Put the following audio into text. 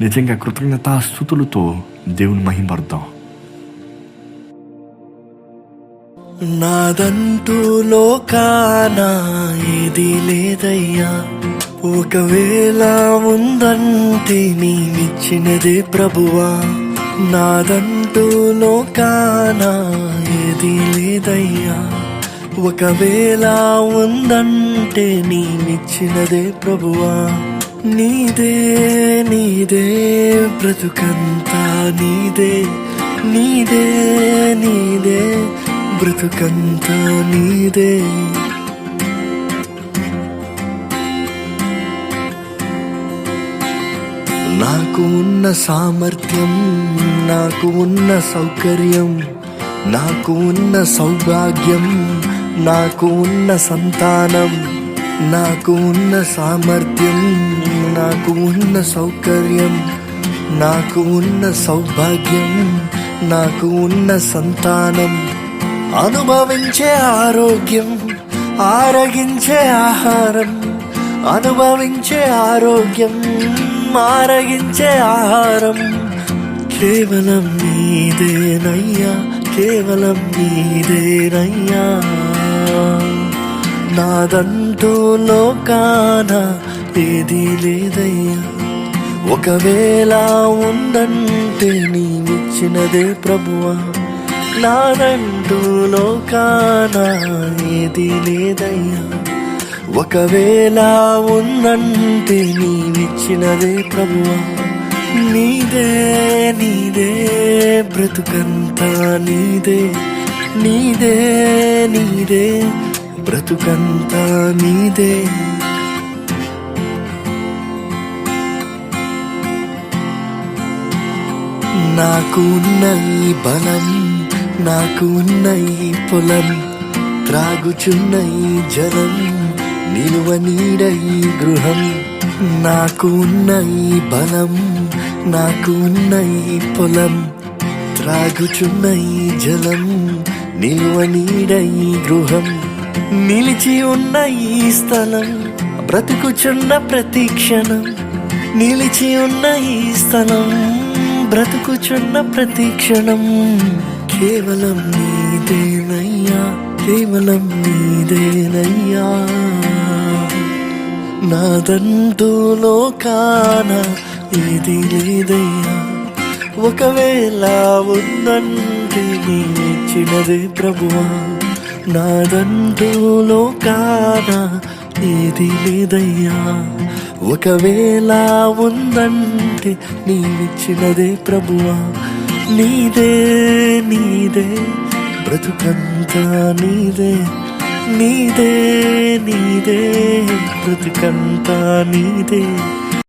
నిజంగా కృతజ్ఞతాస్తుతులతో దేవుని మహిమపడదాం. నాదంటూ లోకాన ఏది లేదయ్యా, ఒకవేళ ఉందంటే నీవిచ్చినదే ప్రభువా. నాదంటూ లోకాన ఏది లేదయ్యా, ఒకవేళ ఉందంటే నీవిచ్చినదే ప్రభువా. నీదే నీదే బ్రతుకంతా నీదే, నీదే నీదే బ్రతుకంతా నీదే. నాకు ఉన్న సామర్థ్యం, నాకు ఉన్న సౌకర్యం, నాకు ఉన్న సౌభాగ్యం, నాకు ఉన్న సంతానం, నాకు ఉన్న సామర్థ్యం, నాకు ఉన్న సౌకర్యం, నాకు ఉన్న సౌభాగ్యం, నాకు ఉన్న సంతానం, అనుభవించే ఆరోగ్యం, ఆరగించే ఆహారం, అనుభవించే ఆరోగ్యం, ఆరగించే ఆహారం కేవలం నీదేనయ్యా, కేవలం నీదేనయ్యా. నాదంటూ లోకాన ఏది లేదయ్యా, ఒకవేళ ఉందంటే నీవిచ్చినదే ప్రభువా. నాదంటూ లోకాన ఏది లేదయ్యా, ఒకవేళ ఉందంటే నీవిచ్చినదే ప్రభువా. నీదే నీదే బ్రతుకంతా నీదే, నీదే నీదే బ్రతుకంతా నీదే. నాకు ఉన్న ఈ బలం, నాకు ఉన్న ఈ పొలం, త్రాగుచున్న ఈ జలం, నిలువ నీడ ఈ గృహం. నాకు ఉన్న ఈ బలం, నాకు ఉన్న ఈ పొలం, త్రాగుచున్న ఈ జలం, నిలువ నీడ ఈ గృహం, నిలిచి ఉన్న ఈ స్థలం, బ్రతుకుచున్న ప్రతి క్షణం, నిలిచి ఉన్న ఈ స్థలం, బ్రతుకుచున్న ప్రతి క్షణం కేవలం నీదేనయ్యా, కేవలం నీదేనయ్యా. నాదంటూ లోకాన ఏది లేదయ్యా, ఒకవేళ ఉందంటే నీవిచ్చినదే ప్రభువా. నాదంటూ లోకాన ఏది లేదయ్యా, ఒకవేళ ఉందంటే నీవిచ్చినదే ప్రభువా. నీదే నీదే బ్రతుకంతా నీదే, నీదే నీదే బ్రతుకంతా నీదే.